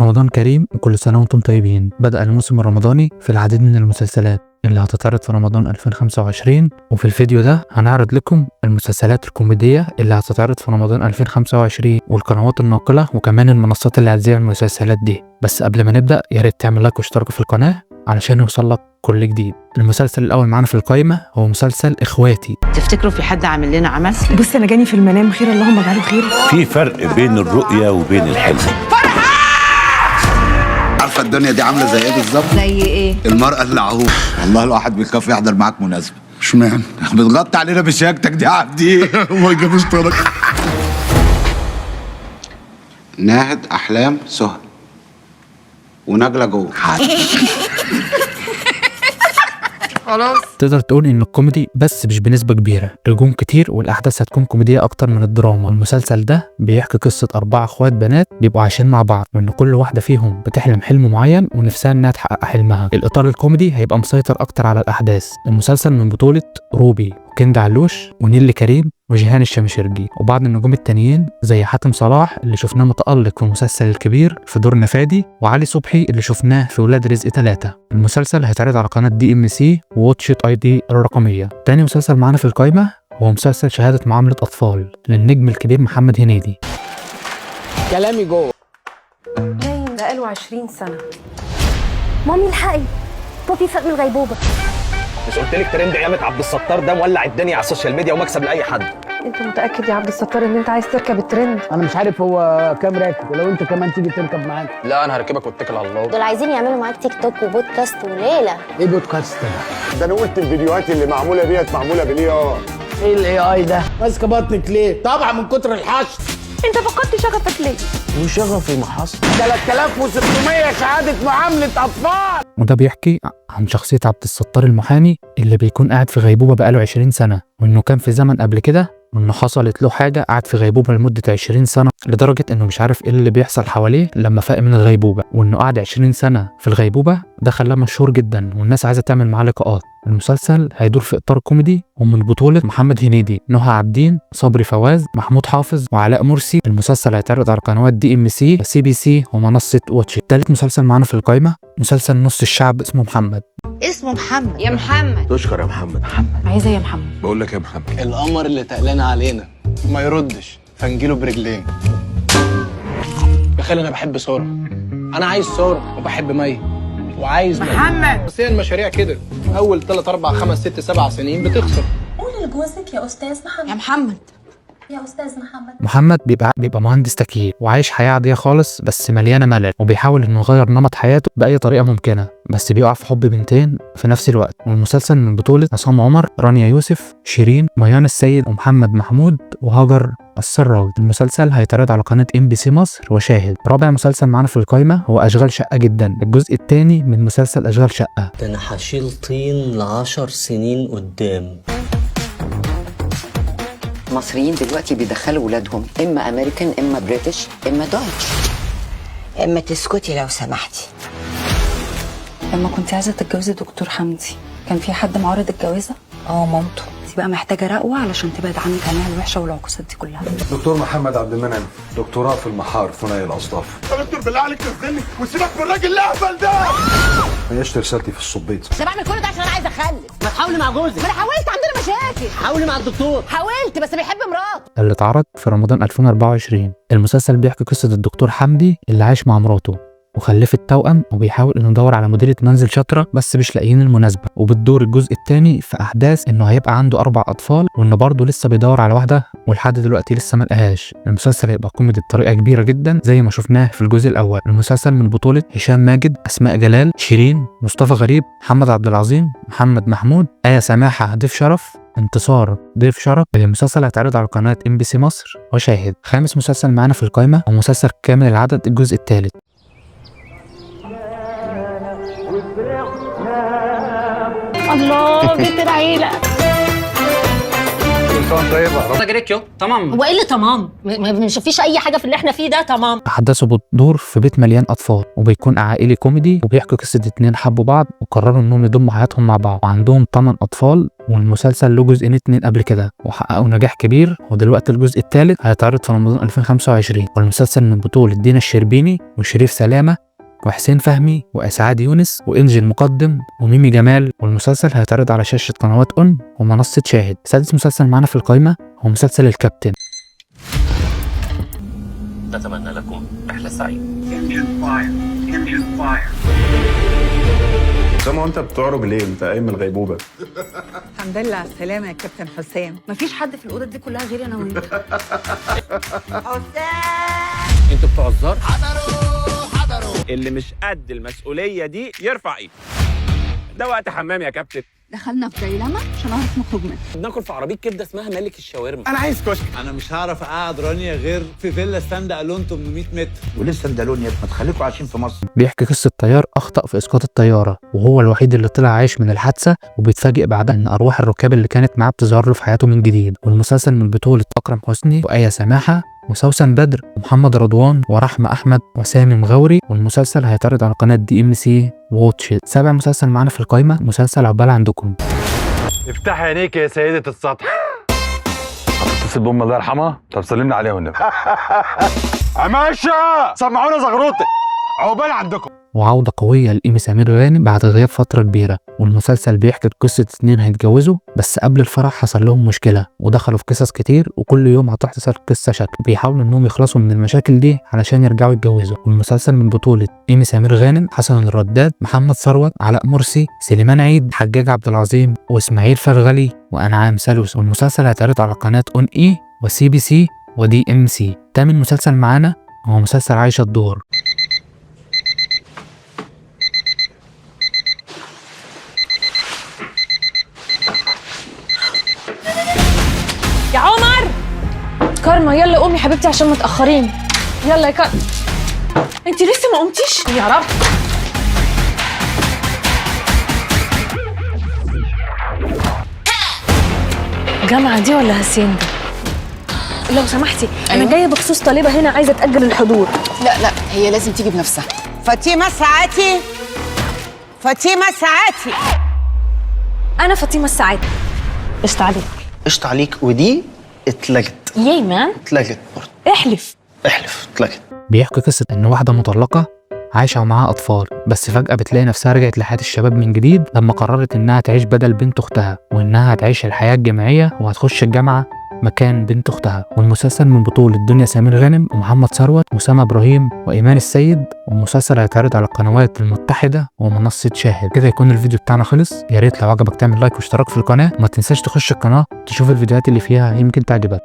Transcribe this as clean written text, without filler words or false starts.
رمضان كريم وكل سنة وانتم طيبين. بدأ الموسم الرمضاني في العديد من المسلسلات اللي هتتعرض في رمضان 2025، وفي الفيديو ده هنعرض لكم المسلسلات الكوميدية اللي هتتعرض في رمضان 2025 والقنوات الناقلة وكمان المنصات اللي هتذيع المسلسلات دي. بس قبل ما نبدأ يا ريت تعمل لايك واشتراك في القناة علشان يوصلك كل جديد. المسلسل الأول معانا في القائمة هو مسلسل إخواتي. تفتكروا في حد عامل لنا عمل؟ بص انا جاني في المنام خير اللهم اجعله خير. في فرق بين الرؤية وبين الحلم. عارفه الدنيا دي عامله زي ايه بالظبط؟ زي ايه؟ المرأة اللي عهوب. والله الواحد بيخاف يحضر معاك مناسبة. اشمعنى؟ بتغطي علينا بشياكتك دي يا عبدي. ما يجيبوش طرق. ناهد احلام سهى ونجلة جوه. خلاص. تقدر تقول ان الكوميدي بس مش بنسبة كبيرة، نجوم كتير والاحداث هتكون كوميدية اكتر من الدراما. المسلسل ده بيحكي قصة 4 اخوات بنات بيبقوا عايشين مع بعض، وان كل واحدة فيهم بتحلم حلم معين ونفسها انها تحقق حلمها. الاطار الكوميدي هيبقى مسيطر اكتر على الاحداث. المسلسل من بطولة روبي وكند علوش ونيلي كريم وجيهان الشمشرجي وبعض النجوم التانيين زي حاتم صلاح اللي شفناه متألق في المسلسل الكبير في دور نفادي، وعلي صبحي اللي شفناه في ولاد رزق 3. المسلسل هيتعرض على قناة DMC وواتشت ID الرقمية. تاني مسلسل معانا في القائمة هو مسلسل شهادة معاملة أطفال للنجم الكبير محمد هنيدي. كلامي جوه باين بقاله 20 سنة. مامي الحقي، بابي فاق من الغيبوبة. مش قلت لك ترند قيامة عبد الستار ده مولع الدنيا على السوشيال ميديا ومكسب لاي حد. انت متأكد يا عبد الستار ان انت عايز تركب الترند؟ انا مش عارف هو كام راكب، ولو انت كمان تيجي تركب معانا. لا انا هركبك واتكل على الله. دول عايزين يعملوا معاك تيك توك وبودكاست وليلة. ايه بودكاست ده انا قلت الفيديوهات اللي معمولة ديت معمولة بالاي. ايه الاي اي ده؟ ماسكه بطنك ليه؟ طبعا من كتر الحشر. انت فقدت شغفك ليه؟ وشغفي ما حصل 3600 شهاده معامله اطفال. وده بيحكي عن شخصية عبد الستار المحامي اللي بيكون قاعد في غيبوبة بقاله 20 سنة، وإنه كان في زمن قبل كده وإنه حصلت له حاجة قعد في غيبوبة لمدة 20 سنة، لدرجة إنه مش عارف إيه اللي بيحصل حواليه لما فاق من الغيبوبة، وإنه قعد 20 سنة في الغيبوبة ده خلاه مشهور جدا والناس عايزة تعمل معاه لقاءات. المسلسل هيدور في إطار كوميدي ومن بطولة محمد هنيدي، نهى عابدين، صبري فواز، محمود حافظ وعلاء مرسي. المسلسل هيتعرض على قنوات DMC CBC ومنصة واتش. تالت مسلسل معانا في القائمة مسلسل نص الشعب اسمه محمد. اسمه محمد يا محمد. تشكر يا محمد. عايزة يا محمد. بقول لك يا محمد، القمر اللي تقلان علينا ما يردش فنجيله برجلين. يا خالي انا بحب ساره، انا عايز ساره وبحب مي وعايز محمد. بس هي المشاريع كده اول 3 4 5 6 7 سنين بتخسر. قولي لجوزك يا أستاذ محمد. يا محمد. يا أستاذ محمد. محمد بيبقى مهندس تكييف وعايش حياة عادية خالص بس مليانة ملل، وبيحاول انه يغير نمط حياته بأي طريقة ممكنة، بس بيقع في حب بنتين في نفس الوقت. والمسلسل من بطولة عصام عمر، رانيا يوسف، شيرين، ميان السيد ومحمد محمود وهاجر السراج. المسلسل هيتعرض على قناة MBC مصر وشاهد. رابع مسلسل معانا في القائمة هو أشغال شقة جدا، الجزء الثاني من مسلسل أشغال شقة. ده انا هشيل طين ل10 سنين قدام. المصريين دلوقتي بيدخلوا ولادهم اما امريكان اما بريتش اما دويتش. اما تسكتي لو سمحتي. لما كنت عايزة تتجوزي دكتور حمدي كان في حد معارض الجوازة؟ مامته. دي بقى محتاجة رقوة علشان تبعد عنك عنها الوحشة والعكوسات دي كلها. دكتور محمد عبد المنعم، دكتوراه في المحار ثنائي الاصداف. يا دكتور بالله عليك نزلني وسيبك من الراجل الاهبل ده. عيشت رسالتي في الصبيط. انا بعمل كل ده عشان انا عايزه اخلف. ما تحاولي مع جوزك. ما انا حاولت، عندنا مشاكل. حاولي مع الدكتور. حاولت بس بيحب مراته. اللي اتعرض في رمضان 2024. المسلسل بيحكي قصة الدكتور حمدي اللي عايش مع مراته وخلفت توأم، وبيحاول انه يدور على مديرة منزل شاطرة بس مش لاقيين المناسبة، وبتدور الجزء الثاني في احداث انه هيبقى عنده 4 اطفال وانه برضه لسه بيدور على واحدة ولحد دلوقتي لسه ما لقاهاش. المسلسل هيبقى كوميدي بطريقة كبيرة جدا زي ما شفناه في الجزء الاول. المسلسل من بطولة هشام ماجد، اسماء جلال، شيرين، مصطفى غريب، محمد عبد العظيم، محمد محمود، آية سماحة ضيف شرف، انتصار ضيف شرف. المسلسل هيتعرض على قناة MBC مصر وشاهد. خامس مسلسل معانا في القائمة هو مسلسل كامل العدد الجزء الثالث. الله بنت العيلة. تمام. هو ايه اللي تمام؟ مش فيش أي حاجة في اللي احنا فيه ده تمام. أحداثه بتدور في بيت مليان أطفال وبيكون عائلي كوميدي، وبيحكي قصة 2 حبوا بعض وقرروا إنهم يضموا حياتهم مع بعض، وعندهم 8 أطفال والمسلسل له جزئين 2 قبل كده وحققوا نجاح كبير، ودلوقتي الجزء الثالث هيتعرض في رمضان 2025. والمسلسل من بطولة دينا الشربيني وشريف سلامة وحسين فهمي واسعاد يونس وانجي المقدم وميمي جمال. والمسلسل هيتعرض على شاشة قنوات اون ومنصة شاهد. سادس مسلسل معانا في القائمة هو مسلسل الكابتن. نتمنى لكم رحلة سعيدة. سامع انت بتعرج ليه؟ انت قايم من الغيبوبه. الحمد لله على السلامه يا كابتن حسام. مفيش حد في الاوضه دي كلها غيري انا وانت. انتوا بتوع الزار اللي مش قد المسؤوليه دي يرفع ايده. ده وقت حمام يا كابتن. دخلنا في ديلما عشان نعرف نخرج منها. بناكل في عربيه كبده اسمها ملك الشاورما. انا عايز كشك. انا مش هعرف اقعد رانيا غير في فيلا ستاند الون 800 متر. ولسه اندلون يا ما تخليكوا عايشين في مصر. بيحكي قصة طيار أخطأ في إسقاط الطيارة وهو الوحيد اللي طلع عايش من الحادثة، وبيتفاجئ بعدها إن أرواح الركاب اللي كانت معاه بتظهر له في حياته من جديد. والمسلسل من بطولة أكرم حسني وآية سماحة وسوسن بدر ومحمد رضوان ورحمة أحمد وسامي مغاوري. والمسلسل هيتعرض على قناة DMC واتش. سابع مسلسل معانا في القائمة مسلسل عقبال عندكم. افتح عينيك يا سيدة السطح. هتتصل بأم الله يرحمها؟ طب سلمنا عليها والنبي. عماشة سمعونا زغروطة. عقبال عندكم. وعودة قوية لإيمي سمير غانم بعد غياب فترة كبيرة. والمسلسل بيحكي قصة 2 هيتجوزوا بس قبل الفرح حصل لهم مشكلة ودخلوا في قصص كتير، وكل يوم هتحصل قصة شكل بيحاولوا انهم يخلصوا من المشاكل دي علشان يرجعوا يتجوزوا. والمسلسل من بطولة إيمي سمير غانم، حسن الرداد، محمد ثروت، علاء مرسي، سليمان عيد، حجاج عبد العظيم واسماعيل فرغلي وانعام سالوس. والمسلسل هيتعرض على قناة اون اي وCBC وDMC. تامن مسلسل معانا هو مسلسل عايشة الدور. يا عمر كارما يلا قومي حبيبتي عشان متاخرين. يلا يا كارما. انت لسه ما قمتيش؟ يا رب. جامعة دي ولا هاسيندا؟ لو سمحتي انا جايه بخصوص طالبه هنا عايزه تاجل الحضور. لا هي لازم تيجي بنفسها. فاطمه ساعاتي. فاطمه ساعاتي. انا فاطمه السعادة. قشطة عليك. قشطة عليك. ودي اتلغت. ياي مان. اتلغت برضه. احلف. احلف اتلغت. بيحكي قصة إن واحدة مطلقة عايشة ومعاها أطفال، بس فجأة بتلاقي نفسها رجعت لحياة الشباب من جديد لما قررت إنها تعيش بدل بنت أختها، وإنها هتعيش الحياة الجامعية وهتخش الجامعة مكان بنت أختها. والمسلسل من بطولة دنيا سمير غانم ومحمد ثروت وأسامة إبراهيم وإيمان السيد. والمسلسل هيتعرض على القنوات المتحدة ومنصة شاهد. كده يكون الفيديو بتاعنا خلص. يا ريت لو عجبك تعمل لايك واشتراك في القناة، وما تنساش تخش القناة تشوف الفيديوهات اللي فيها يمكن تعجبك.